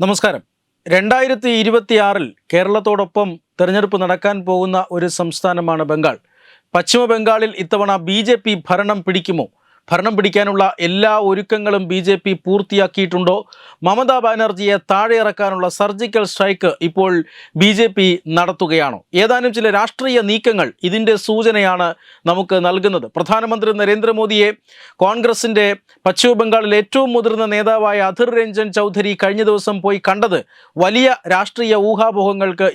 നമസ്കാരം. 2026 കേരളത്തോടൊപ്പം തെരഞ്ഞെടുപ്പ് നടക്കാൻ പോകുന്ന ഒരു സംസ്ഥാനമാണ് ബംഗാൾ. പശ്ചിമ ബംഗാളിൽ ഇത്തവണ BJP ഭരണം പിടിക്കുമോ? ഭരണം പിടിക്കാനുള്ള എല്ലാ ഒരുക്കങ്ങളും BJP പൂർത്തിയാക്കിയിട്ടുണ്ടോ? മമതാ ബാനർജിയെ താഴെ ഇറക്കാനുള്ള സർജിക്കൽ സ്ട്രൈക്ക് ഇപ്പോൾ BJP നടത്തുകയാണോ? ഏതാനും ചില രാഷ്ട്രീയ നീക്കങ്ങൾ ഇതിൻ്റെ സൂചനയാണ് നമുക്ക് നൽകുന്നത്. പ്രധാനമന്ത്രി നരേന്ദ്രമോദിയെ കോൺഗ്രസിൻ്റെ പശ്ചിമ ബംഗാളിൽ ഏറ്റവും മുതിർന്ന നേതാവായ അധിർ രഞ്ജൻ ചൗധരി കഴിഞ്ഞ ദിവസം പോയി കണ്ടത് വലിയ രാഷ്ട്രീയ ഊഹാപോഹങ്ങൾക്ക്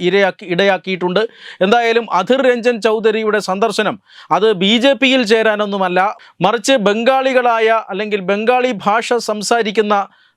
ഇടയാക്കിയിട്ടുണ്ട്. എന്തായാലും അധിർ രഞ്ജൻ ചൗധരിയുടെ സന്ദർശനം അത് BJPയിൽ ചേരാനൊന്നുമല്ല, മറിച്ച് ബംഗാളികളായ അല്ലെങ്കിൽ ബംഗാളി ഭാഷ സംസാരിക്കുന്ന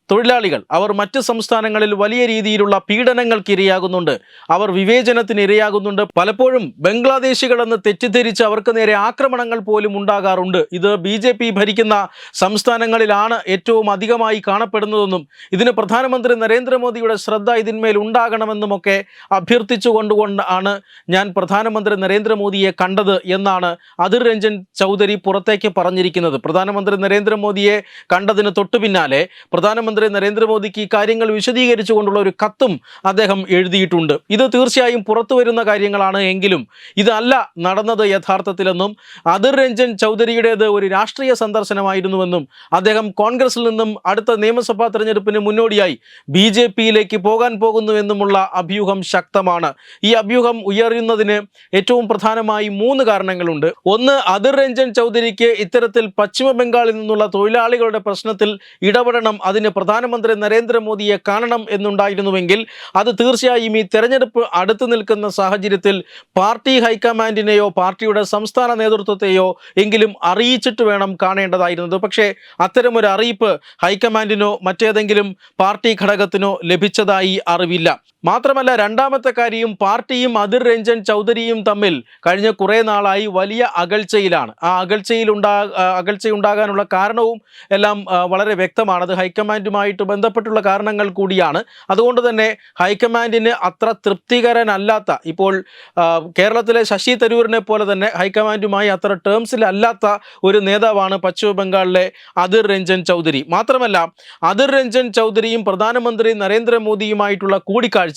തൊഴിലാളികൾ അവർ മറ്റ് സംസ്ഥാനങ്ങളിൽ വലിയ രീതിയിലുള്ള പീഡനങ്ങൾക്ക് ഇരയാകുന്നുണ്ട്, അവർ വിവേചനത്തിന് ഇരയാകുന്നുണ്ട്. പലപ്പോഴും ബംഗ്ലാദേശികളെന്ന് തെറ്റിദ്ധരിച്ച് അവർക്ക് നേരെ ആക്രമണങ്ങൾ പോലും ഉണ്ടാകാറുണ്ട്. ഇത് BJP ഭരിക്കുന്ന സംസ്ഥാനങ്ങളിലാണ് ഏറ്റവും അധികമായി കാണപ്പെടുന്നതെന്നും ഇതിന് പ്രധാനമന്ത്രി നരേന്ദ്രമോദിയുടെ ശ്രദ്ധ ഇതിന്മേൽ ഉണ്ടാകണമെന്നുമൊക്കെ അഭ്യർത്ഥിച്ചുകൊണ്ടാണ് ഞാൻ പ്രധാനമന്ത്രി നരേന്ദ്രമോദിയെ കണ്ടത് എന്നാണ് അധിർ രഞ്ജൻ ചൗധരി പുറത്തേക്ക് പറഞ്ഞിരിക്കുന്നത്. പ്രധാനമന്ത്രി നരേന്ദ്രമോദിയെ കണ്ടതിന് തൊട്ടു പിന്നാലെ പ്രധാനമന്ത്രി നരേന്ദ്രമോദിക്ക് ഈ കാര്യങ്ങൾ വിശദീകരിച്ചുകൊണ്ടുള്ള ഒരു കത്തും അദ്ദേഹം എഴുതിയിട്ടുണ്ട്. ഇത് തീർച്ചയായും പുറത്തു വരുന്ന കാര്യങ്ങളാണ് എങ്കിലും ഇതല്ല നടന്നത് യഥാർത്ഥത്തിലെന്നും അധിർ രഞ്ജൻ ചൗധരിയുടേത് ഒരു രാഷ്ട്രീയ സന്ദർശനമായിരുന്നുവെന്നും അദ്ദേഹം കോൺഗ്രസിൽ നിന്നും അടുത്ത നിയമസഭാ തെരഞ്ഞെടുപ്പിന് മുന്നോടിയായി BJPയിലേക്ക് പോകാൻ പോകുന്നുവെന്നുമുള്ള അഭ്യൂഹം ശക്തമാണ്. ഈ അഭ്യൂഹം ഉയരുന്നതിന് ഏറ്റവും പ്രധാനമായി 3 കാരണങ്ങളുണ്ട്. ഒന്ന്, അധിർ രഞ്ജൻ ചൗധരിക്ക് ഇത്തരത്തിൽ പശ്ചിമ ബംഗാളിൽ നിന്നുള്ള തൊഴിലാളികളുടെ പ്രശ്നത്തിൽ ഇടപെടണം, അതിന് പ്രധാനമന്ത്രി നരേന്ദ്രമോദിയെ കാണണം എന്നുണ്ടായിരുന്നുവെങ്കിൽ അത് തീർച്ചയായും ഈ തെരഞ്ഞെടുപ്പ് അടുത്തു നിൽക്കുന്ന സാഹചര്യത്തിൽ പാർട്ടി ഹൈക്കമാൻഡിനെയോ പാർട്ടിയുടെ സംസ്ഥാന നേതൃത്വത്തെയോ എങ്കിലും അറിയിച്ചിട്ട് വേണം കാണേണ്ടതായിരുന്നത്. പക്ഷേ അത്തരമൊരു അറിയിപ്പ് ഹൈക്കമാൻഡിനോ മറ്റേതെങ്കിലും പാർട്ടി ഘടകത്തിനോ ലഭിച്ചതായി അറിവില്ല. മാത്രമല്ല, രണ്ടാമത്തെ കാര്യം, പാർട്ടിയും അധിർ രഞ്ജൻ ചൗധരിയും തമ്മിൽ കഴിഞ്ഞ കുറേ നാളായി വലിയ അകൽച്ചയിലാണ്. ആ അകൽച്ചയുണ്ടാകാനുള്ള കാരണവും എല്ലാം വളരെ വ്യക്തമാണ്. അത് ഹൈക്കമാൻഡുമായിട്ട് ബന്ധപ്പെട്ടുള്ള കാരണങ്ങൾ കൂടിയാണ്. അതുകൊണ്ട് തന്നെ ഹൈക്കമാൻഡിന് അത്ര തൃപ്തികരനല്ലാത്ത, ഇപ്പോൾ കേരളത്തിലെ ശശി തരൂരിനെ പോലെ തന്നെ ഹൈക്കമാൻഡുമായി അത്ര ടേംസിലല്ലാത്ത ഒരു നേതാവാണ് പശ്ചിമ ബംഗാളിലെ അധിർ രഞ്ജൻ ചൗധരി. മാത്രമല്ല, അധിർ രഞ്ജൻ ചൗധരിയും പ്രധാനമന്ത്രി നരേന്ദ്രമോദിയുമായിട്ടുള്ള കൂടിക്കാഴ്ച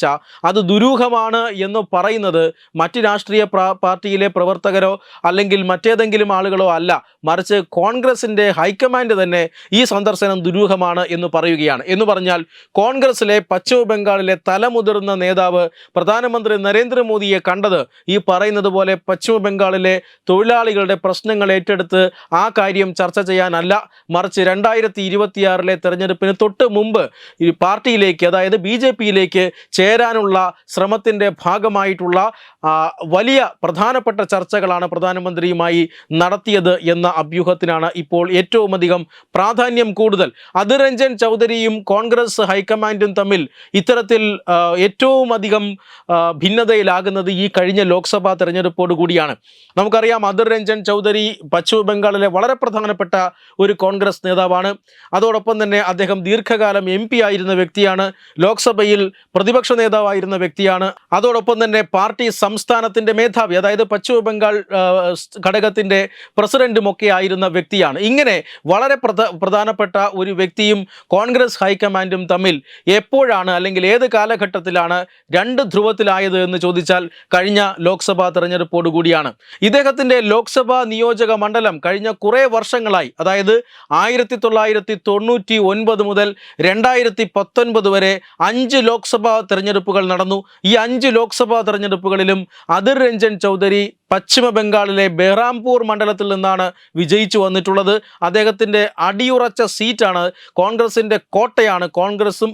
അത് ദുരൂഹമാണ് എന്ന് പറയുന്നത് മറ്റ് രാഷ്ട്രീയ പാർട്ടിയിലെ പ്രവർത്തകരോ അല്ലെങ്കിൽ മറ്റേതെങ്കിലും ആളുകളോ അല്ല, മറിച്ച് കോൺഗ്രസിൻ്റെ ഹൈക്കമാൻഡ് തന്നെ ഈ സന്ദർശനം ദുരൂഹമാണ് എന്ന് പറയുകയാണ്. എന്ന് പറഞ്ഞാൽ കോൺഗ്രസിലെ പശ്ചിമ ബംഗാളിലെ തലമുതിർന്ന നേതാവ് പ്രധാനമന്ത്രി നരേന്ദ്രമോദിയെ കണ്ടത് ഈ പറയുന്നത് പോലെ പശ്ചിമ ബംഗാളിലെ തൊഴിലാളികളുടെ പ്രശ്നങ്ങൾ ഏറ്റെടുത്ത് ആ കാര്യം ചർച്ച ചെയ്യാനല്ല, മറിച്ച് 2026 തെരഞ്ഞെടുപ്പിന് തൊട്ട് മുമ്പ് ഈ പാർട്ടിയിലേക്ക്, അതായത് BJPയിലേക്ക് ചേരാനുള്ള ശ്രമത്തിൻ്റെ ഭാഗമായിട്ടുള്ള വലിയ പ്രധാനപ്പെട്ട ചർച്ചകളാണ് പ്രധാനമന്ത്രിയുമായി നടത്തിയത് എന്ന അഭ്യൂഹത്തിനാണ് ഇപ്പോൾ ഏറ്റവും അധികം പ്രാധാന്യം കൂടുതൽ. അധിർ രഞ്ജൻ ചൗധരിയും കോൺഗ്രസ് ഹൈക്കമാൻഡും തമ്മിൽ ഇത്തരത്തിൽ ഏറ്റവും അധികം ഭിന്നതയിലാകുന്നത് ഈ കഴിഞ്ഞ ലോക്സഭാ തെരഞ്ഞെടുപ്പോട് കൂടിയാണ്. നമുക്കറിയാം, അധിർ രഞ്ജൻ ചൗധരി പശ്ചിമ ബംഗാളിലെ വളരെ പ്രധാനപ്പെട്ട ഒരു കോൺഗ്രസ് നേതാവാണ്. അതോടൊപ്പം തന്നെ അദ്ദേഹം ദീർഘകാലം MP ആയിരുന്ന വ്യക്തിയാണ്, ലോക്സഭയിൽ പ്രതിപക്ഷ നേതാവായിരുന്ന വ്യക്തിയാണ്. അതോടൊപ്പം തന്നെ പാർട്ടി സംസ്ഥാനത്തിൻ്റെ മേധാവി, അതായത് പശ്ചിമ ബംഗാൾ ഘടകത്തിൻ്റെ പ്രസിഡന്റുമൊക്കെ ആയിരുന്ന വ്യക്തിയാണ്. ഇങ്ങനെ വളരെ പ്രധാനപ്പെട്ട ഒരു വ്യക്തിയും കോൺഗ്രസ് ഹൈക്കമാൻഡും തമ്മിൽ എപ്പോഴാണ് അല്ലെങ്കിൽ ഏത് കാലഘട്ടത്തിലാണ് രണ്ട് ധ്രുവത്തിലായത് എന്ന് ചോദിച്ചാൽ കഴിഞ്ഞ ലോക്സഭാ തെരഞ്ഞെടുപ്പോട് കൂടിയാണ്. ഇദ്ദേഹത്തിൻ്റെ ലോക്സഭാ നിയോജക മണ്ഡലം കഴിഞ്ഞ കുറേ വർഷങ്ങളായി, അതായത് 1999 മുതൽ 2019 വരെ 5 ലോക്സഭാ തെരഞ്ഞെടുപ്പുകൾ നടന്നു. ഈ 5 ലോക്സഭാ തെരഞ്ഞെടുപ്പുകളിലും അധിർ രഞ്ജൻ ചൗധരി പശ്ചിമ ബംഗാളിലെ ബെഹ്റാംപൂർ മണ്ഡലത്തിൽ നിന്നാണ് വിജയിച്ചു വന്നിട്ടുള്ളത്. അദ്ദേഹത്തിൻ്റെ അടിയുറച്ച സീറ്റാണ്, കോൺഗ്രസിൻ്റെ കോട്ടയാണ്. കോൺഗ്രസും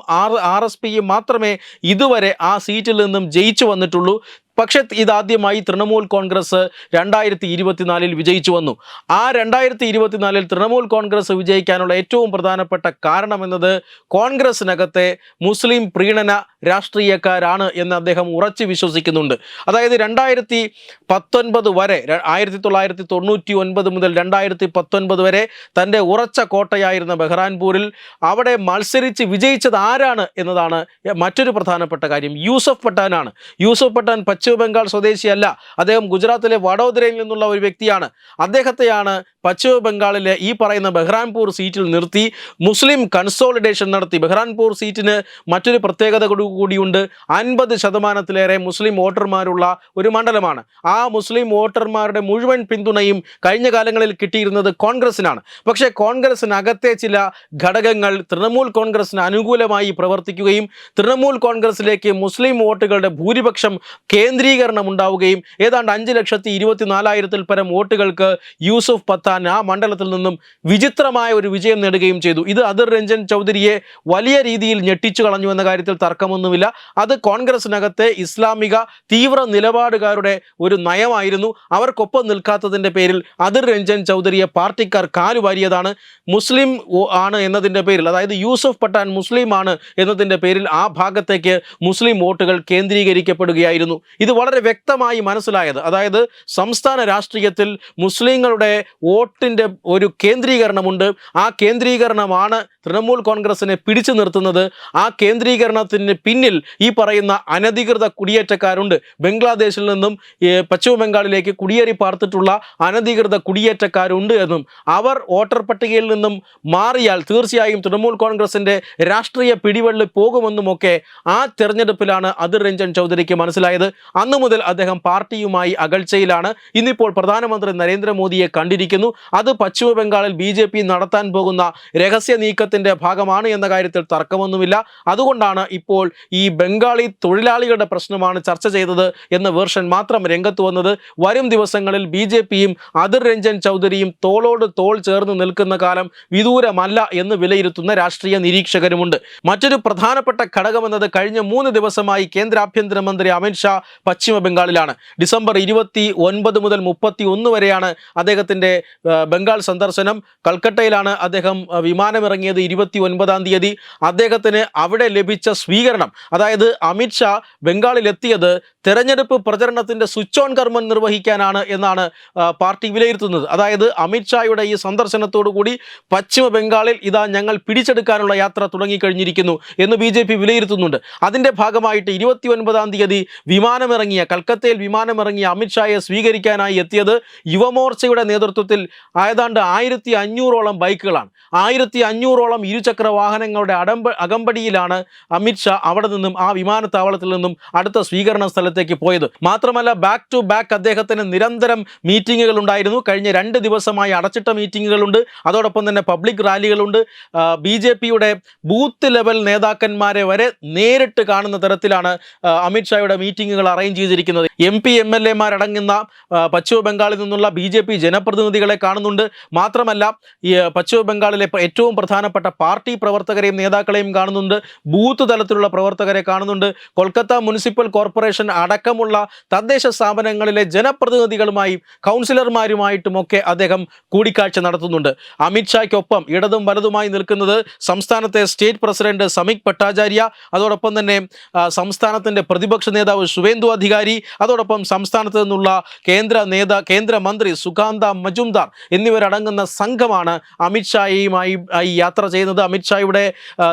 RSPയും മാത്രമേ ഇതുവരെ ആ സീറ്റിൽ നിന്നും ജയിച്ചു വന്നിട്ടുള്ളൂ. പക്ഷേ ഇതാദ്യമായി തൃണമൂൽ കോൺഗ്രസ് 2024 വിജയിച്ചു വന്നു. ആ 2024 തൃണമൂൽ കോൺഗ്രസ് വിജയിക്കാനുള്ള ഏറ്റവും പ്രധാനപ്പെട്ട കാരണമെന്നത് കോൺഗ്രസിനകത്തെ മുസ്ലിം പ്രീണന രാഷ്ട്രീയക്കാരാണ് എന്ന് അദ്ദേഹം ഉറച്ചു വിശ്വസിക്കുന്നുണ്ട്. അതായത് 2019 വരെ 1999 മുതൽ 2019 വരെ തൻ്റെ ഉറച്ച കോട്ടയായിരുന്ന ബെഹ്റാൻപൂരിൽ അവിടെ മത്സരിച്ച് വിജയിച്ചത് ആരാണ് എന്നതാണ് മറ്റൊരു പ്രധാനപ്പെട്ട കാര്യം. യൂസഫ് പട്ടാനാണ്. യൂസഫ് പട്ടാൻ പശ്ചിമ ബംഗാൾ സ്വദേശിയല്ല. അദ്ദേഹം ഗുജറാത്തിലെ വഡോദരയിൽ നിന്നുള്ള ഒരു വ്യക്തിയാണ്. അദ്ദേഹത്തെയാണ് പശ്ചിമ ബംഗാളിലെ ഈ പറയുന്ന ബെഹ്റാൻപൂർ സീറ്റിൽ നിർത്തി മുസ്ലിം കൺസോളിഡേഷൻ നടത്തി. ബെഹ്റാൻപൂർ സീറ്റിന് മറ്റൊരു പ്രത്യേകത കൂടിയുണ്ട്. 50% മുസ്ലിം വോട്ടർമാരുള്ള ഒരു മണ്ഡലമാണ്. ആ മുസ്ലിം വോട്ടർമാരുടെ മുഴുവൻ പിന്തുണയും കഴിഞ്ഞ കാലങ്ങളിൽ കിട്ടിയിരുന്നത് കോൺഗ്രസിനാണ്. പക്ഷേ കോൺഗ്രസിനകത്തെ ചില ഘടകങ്ങൾ തൃണമൂൽ കോൺഗ്രസിന് അനുകൂലമായി പ്രവർത്തിക്കുകയും തൃണമൂൽ കോൺഗ്രസിലേക്ക് മുസ്ലിം വോട്ടുകളുടെ ഭൂരിപക്ഷം കേന്ദ്രീകരണം ഉണ്ടാവുകയും ഏതാണ്ട് 5,24,000 പരം വോട്ടുകൾക്ക് യൂസുഫ് പത്താൻ ആ മണ്ഡലത്തിൽ നിന്നും വിചിത്രമായ ഒരു വിജയം നേടുകയും ചെയ്തു. ഇത് അദിർ രഞ്ജൻ ചൗധരിയെ വലിയ രീതിയിൽ ഞെട്ടിച്ചു കളഞ്ഞു എന്ന കാര്യത്തിൽ തർക്കമൊന്നുമില്ല. അത് കോൺഗ്രസിനകത്തെ ഇസ്ലാമിക തീവ്ര നിലപാടുകാരുടെ ഒരു നയമായിരുന്നു. അവർക്കൊപ്പം നിൽക്കാത്തതിൻ്റെ പേരിൽ അദിർ രഞ്ജൻ ചൗധരിയെ പാർട്ടിക്കാർ കാലുവാരിയതാണ്. മുസ്ലിം ആണ് എന്നതിൻ്റെ പേരിൽ, അതായത് യൂസുഫ് പട്ടാൻ മുസ്ലിം ആണ് എന്നതിൻ്റെ പേരിൽ ആ ഭാഗത്തേക്ക് മുസ്ലിം വോട്ടുകൾ കേന്ദ്രീകരിക്കപ്പെടുകയായിരുന്നു. ഇത് വളരെ വ്യക്തമായി മനസ്സിലായത്, അതായത് സംസ്ഥാന രാഷ്ട്രീയത്തിൽ മുസ്ലിങ്ങളുടെ വോട്ടിൻ്റെ ഒരു കേന്ദ്രീകരണമുണ്ട്. ആ കേന്ദ്രീകരണമാണ് തൃണമൂൽ കോൺഗ്രസിനെ പിടിച്ചു നിർത്തുന്നത്. ആ കേന്ദ്രീകരണത്തിന് പിന്നിൽ ഈ പറയുന്ന അനധികൃത കുടിയേറ്റക്കാരുണ്ട്. ബംഗ്ലാദേശിൽ നിന്നും പശ്ചിമ ബംഗാളിലേക്ക് കുടിയേറി പാർത്തിട്ടുള്ള അനധികൃത കുടിയേറ്റക്കാരുണ്ട് എന്നും അവർ വോട്ടർ പട്ടികയിൽ നിന്നും മാറിയാൽ തീർച്ചയായും തൃണമൂൽ കോൺഗ്രസിൻ്റെ രാഷ്ട്രീയ പിടിവള്ളി പോകുമെന്നുമൊക്കെ ആ തെരഞ്ഞെടുപ്പിലാണ് അദിർ രഞ്ജൻ ചൗധരിക്ക് മനസ്സിലായത്. അന്നു മുതൽ അദ്ദേഹം പാർട്ടിയുമായി അകൽച്ചയിലാണ്. ഇന്നിപ്പോൾ പ്രധാനമന്ത്രി നരേന്ദ്രമോദിയെ കണ്ടിരിക്കുന്നു. അത് പശ്ചിമ ബംഗാളിൽ BJP നടത്താൻ പോകുന്ന രഹസ്യ നീക്കത്തിൻ്റെ ഭാഗമാണ് എന്ന കാര്യത്തിൽ തർക്കമൊന്നുമില്ല. അതുകൊണ്ടാണ് ഇപ്പോൾ ഈ ബംഗാളി തൊഴിലാളികളുടെ പ്രശ്നമാണ് ചർച്ച ചെയ്തത് എന്ന വേർഷൻ മാത്രം രംഗത്ത് വന്നത്. വരും ദിവസങ്ങളിൽ BJPയും അദിർ രഞ്ജൻ ചൗധരിയും തോളോട് തോൾ ചേർന്ന് നിൽക്കുന്ന കാലം വിദൂരമല്ല എന്ന് വിലയിരുത്തുന്ന രാഷ്ട്രീയ നിരീക്ഷകരുമുണ്ട്. മറ്റൊരു പ്രധാനപ്പെട്ട ഘടകമെന്നത് കഴിഞ്ഞ 3 ദിവസമായി കേന്ദ്ര ആഭ്യന്തരമന്ത്രി അമിത്ഷാ പശ്ചിമ ബംഗാളിലാണ്. ഡിസംബർ 29 മുതൽ 31 വരെയാണ് അദ്ദേഹത്തിൻ്റെ ബംഗാൾ സന്ദർശനം. കൽക്കട്ടയിലാണ് അദ്ദേഹം വിമാനമിറങ്ങിയത് 29-ാം തീയതി. അദ്ദേഹത്തിന് അവിടെ ലഭിച്ച സ്വീകരണം, അതായത് അമിത്ഷാ ബംഗാളിലെത്തിയത് തെരഞ്ഞെടുപ്പ് പ്രചരണത്തിൻ്റെ സ്വിച്ച് ഓൺ കർമ്മം നിർവഹിക്കാനാണ് എന്നാണ് പാർട്ടി വിലയിരുത്തുന്നത്. അതായത് അമിത്ഷായുടെ ഈ സന്ദർശനത്തോടു കൂടി പശ്ചിമ ബംഗാളിൽ ഇതാ ഞങ്ങൾ പിടിച്ചെടുക്കാനുള്ള യാത്ര തുടങ്ങിക്കഴിഞ്ഞിരിക്കുന്നു എന്ന് BJP വിലയിരുത്തുന്നുണ്ട്. അതിൻ്റെ ഭാഗമായിട്ട് 29-ാം തീയതി കൽക്കത്തയിൽ വിമാനമിറങ്ങിയ അമിത്ഷായെ സ്വീകരിക്കാനായി എത്തിയത് യുവമോർച്ചയുടെ നേതൃത്വത്തിൽ ഏതാണ്ട് 1500ഓളം ബൈക്കുകളാണ്. 1500ഓളം ഇരുചക്ര വാഹനങ്ങളുടെ അകമ്പടിയിലാണ് അമിത്ഷാ അവിടെ നിന്നും ആ വിമാനത്താവളത്തിൽ നിന്നും അടുത്ത സ്വീകരണ സ്ഥലത്തേക്ക് പോയത്. മാത്രമല്ല ബാക്ക് ടു ബാക്ക് അദ്ദേഹത്തിന് നിരന്തരം മീറ്റിങ്ങുകൾ ഉണ്ടായിരുന്നു. കഴിഞ്ഞ 2 ദിവസമായി അടച്ചിട്ട മീറ്റിങ്ങുകളുണ്ട്. അതോടൊപ്പം തന്നെ പബ്ലിക് റാലികളുണ്ട്. BJPയുടെ ബൂത്ത് ലെവൽ നേതാക്കന്മാരെ വരെ നേരിട്ട് കാണുന്ന തരത്തിലാണ് അമിത്ഷായുടെ മീറ്റിങ്ങുകൾ അറേഞ്ച് ചെയ്തിരിക്കുന്നത്. MP MLA-മാരടങ്ങുന്ന പശ്ചിമ ബംഗാളിൽ നിന്നുള്ള BJP ജനപ്രതിനിധികളെ കാണുന്നുണ്ട്. മാത്രമല്ല ഈ പശ്ചിമ ബംഗാളിലെ ഏറ്റവും പ്രധാനപ്പെട്ട പാർട്ടി പ്രവർത്തകരെയും നേതാക്കളെയും കാണുന്നുണ്ട്. ബൂത്ത് തലത്തിലുള്ള പ്രവർത്തകരെ കാണുന്നുണ്ട്. കൊൽക്കത്ത മുനിസിപ്പൽ കോർപ്പറേഷൻ അടക്കമുള്ള തദ്ദേശ സ്ഥാപനങ്ങളിലെ ജനപ്രതിനിധികളുമായും കൗൺസിലർമാരുമായിട്ടുമൊക്കെ അദ്ദേഹം കൂടിക്കാഴ്ച നടത്തുന്നുണ്ട്. അമിത്ഷായ്ക്കൊപ്പം ഇടതും വലതുമായി നിൽക്കുന്നത് സംസ്ഥാനത്തെ സ്റ്റേറ്റ് പ്രസിഡന്റ് സമീക് ഭട്ടാചാര്യ, അതോടൊപ്പം തന്നെ സംസ്ഥാനത്തിൻ്റെ പ്രതിപക്ഷ നേതാവ് ശുവേന്ദു അധികാരി, അതോടൊപ്പം സംസ്ഥാനത്ത് നിന്നുള്ള കേന്ദ്രമന്ത്രി സുകാന്ത മജുംദാർ എന്നിവരടങ്ങുന്ന സംഘമാണ് അമിത്ഷായുമായി യാത്ര ചെയ്യുന്നത്. അമിത്ഷായുടെ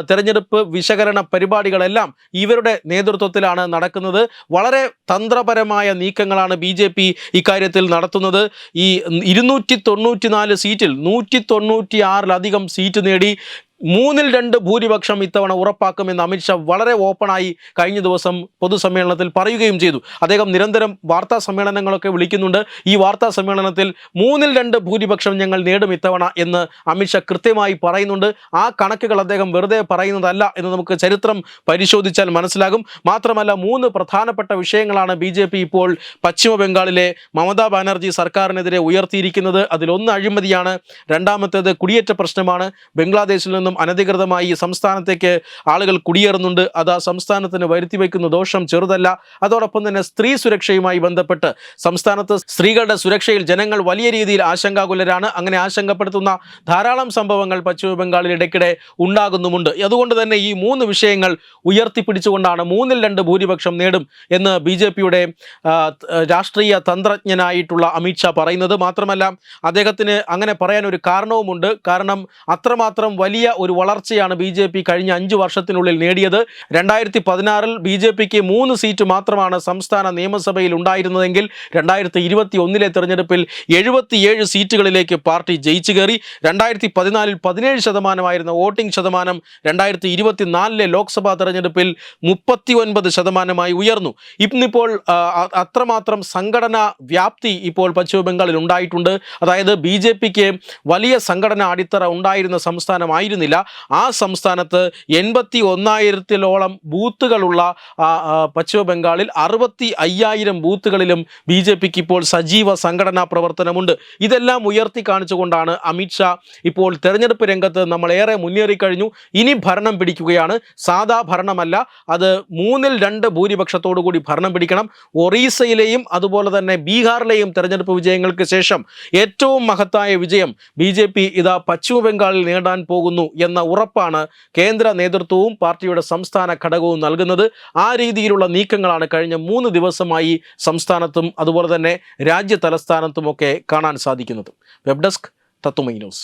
തെരഞ്ഞെടുപ്പ് വിശകലന പരിപാടികളെല്ലാം ഇവരുടെ നേതൃത്വത്തിലാണ് നടക്കുന്നത്. വളരെ തന്ത്രപരമായ നീക്കങ്ങളാണ് BJP ഇക്കാര്യത്തിൽ നടത്തുന്നത്. ഈ 294 സീറ്റിൽ 196-ലധികം സീറ്റ് നേടി 3/2 ഭൂരിപക്ഷം ഇത്തവണ ഉറപ്പാക്കുമെന്ന് അമിത്ഷാ വളരെ ഓപ്പണായി കഴിഞ്ഞ ദിവസം പൊതുസമ്മേളനത്തിൽ പറയുകയും ചെയ്തു. അദ്ദേഹം നിരന്തരം വാർത്താ സമ്മേളനങ്ങളൊക്കെ വിളിക്കുന്നുണ്ട്. ഈ വാർത്താ സമ്മേളനത്തിൽ 3/2 ഭൂരിപക്ഷം ഞങ്ങൾ നേടും ഇത്തവണ എന്ന് അമിത്ഷാ കൃത്യമായി പറയുന്നുണ്ട്. ആ കണക്കുകൾ അദ്ദേഹം വെറുതെ പറയുന്നതല്ല എന്ന് നമുക്ക് ചരിത്രം പരിശോധിച്ചാൽ മനസ്സിലാകും. മാത്രമല്ല 3 പ്രധാനപ്പെട്ട വിഷയങ്ങളാണ് BJP ഇപ്പോൾ പശ്ചിമ ബംഗാളിലെ മമതാ ബാനർജി സർക്കാരിനെതിരെ ഉയർത്തിയിരിക്കുന്നത്. അതിലൊന്ന് അഴിമതിയാണ്, രണ്ടാമത്തേത് കുടിയേറ്റ പ്രശ്നമാണ്. ബംഗ്ലാദേശിൽ നിന്നും അനധികൃതമായി ഈ സംസ്ഥാനത്തേക്ക് ആളുകൾ കുടിയേറുന്നുണ്ട്. അത് ആ സംസ്ഥാനത്തിന് വരുത്തി വയ്ക്കുന്ന ദോഷം ചെറുതല്ല. അതോടൊപ്പം തന്നെ സ്ത്രീ സുരക്ഷയുമായി ബന്ധപ്പെട്ട് സംസ്ഥാനത്ത് സ്ത്രീകളുടെ സുരക്ഷയിൽ ജനങ്ങൾ വലിയ രീതിയിൽ ആശങ്കാകുലരാണ്. അങ്ങനെ ആശങ്കപ്പെടുത്തുന്ന ധാരാളം സംഭവങ്ങൾ പശ്ചിമ ബംഗാളിൽ ഇടയ്ക്കിടെ ഉണ്ടാകുന്നുമുണ്ട്. അതുകൊണ്ട് തന്നെ ഈ 3 വിഷയങ്ങൾ ഉയർത്തിപ്പിടിച്ചുകൊണ്ടാണ് 3-2 ഭൂരിപക്ഷം നേടും എന്ന് BJPയുടെ രാഷ്ട്രീയ തന്ത്രജ്ഞനായിട്ടുള്ള അമിത്ഷാ പറയുന്നത്. മാത്രമല്ല അദ്ദേഹത്തിന് അങ്ങനെ പറയാൻ ഒരു കാരണവുമുണ്ട്. കാരണം അത്രമാത്രം വലിയ ഒരു വളർച്ചയാണ് BJP കഴിഞ്ഞ 5 വർഷത്തിനുള്ളിൽ നേടിയത്. 2016 BJPക്ക് 3 സീറ്റ് മാത്രമാണ് സംസ്ഥാന നിയമസഭയിൽ ഉണ്ടായിരുന്നതെങ്കിൽ 2021 തെരഞ്ഞെടുപ്പിൽ 77 സീറ്റുകളിലേക്ക് പാർട്ടി ജയിച്ചു കയറി. 2014 17% വോട്ടിംഗ് ശതമാനം 2024 ലോക്സഭാ തെരഞ്ഞെടുപ്പിൽ 39% ഉയർന്നു. ഇന്നിപ്പോൾ അത്രമാത്രം സംഘടനാ വ്യാപ്തി ഇപ്പോൾ പശ്ചിമ ബംഗാളിൽ ഉണ്ടായിട്ടുണ്ട്. അതായത് BJPക്ക് വലിയ സംഘടന അടിത്തറ ഉണ്ടായിരുന്ന സംസ്ഥാനമായിരുന്നില്ല. ആ സംസ്ഥാനത്ത് 81,000-ഓളം ബൂത്തുകളുള്ള പശ്ചിമ ബംഗാളിൽ 65,000 ബൂത്തുകളിലും BJPക്ക് ഇപ്പോൾ സജീവ സംഘടനാ പ്രവർത്തനമുണ്ട്. ഇതെല്ലാം ഉയർത്തി കാണിച്ചുകൊണ്ടാണ് അമിത്ഷാ ഇപ്പോൾ തെരഞ്ഞെടുപ്പ് രംഗത്ത് നമ്മളേറെ മുന്നേറിക്കഴിഞ്ഞു, ഇനി ഭരണം പിടിക്കുകയാണ്, സാധാ ഭരണമല്ല, അത് 3-2 ഭൂരിപക്ഷത്തോടു കൂടി ഭരണം പിടിക്കണം. ഒറീസയിലെയും അതുപോലെ തന്നെ ബീഹാറിലെയും തെരഞ്ഞെടുപ്പ് വിജയങ്ങൾക്ക് ശേഷം ഏറ്റവും മഹത്തായ വിജയം BJP ഇതാ പശ്ചിമ ബംഗാളിൽ നേടാൻ പോകുന്നു എന്ന ഉറപ്പാണ് കേന്ദ്ര നേതൃത്വവും പാർട്ടിയുടെ സംസ്ഥാന ഘടകവും നൽകുന്നത്. ആ രീതിയിലുള്ള നീക്കങ്ങളാണ് കഴിഞ്ഞ 3 ദിവസമായി സംസ്ഥാനത്തും അതുപോലെ തന്നെ രാജ്യ തലസ്ഥാനത്തുമൊക്കെ കാണാൻ സാധിക്കുന്നത്. വെബ് ഡെസ്ക് തത്വമൈ ന്യൂസ്.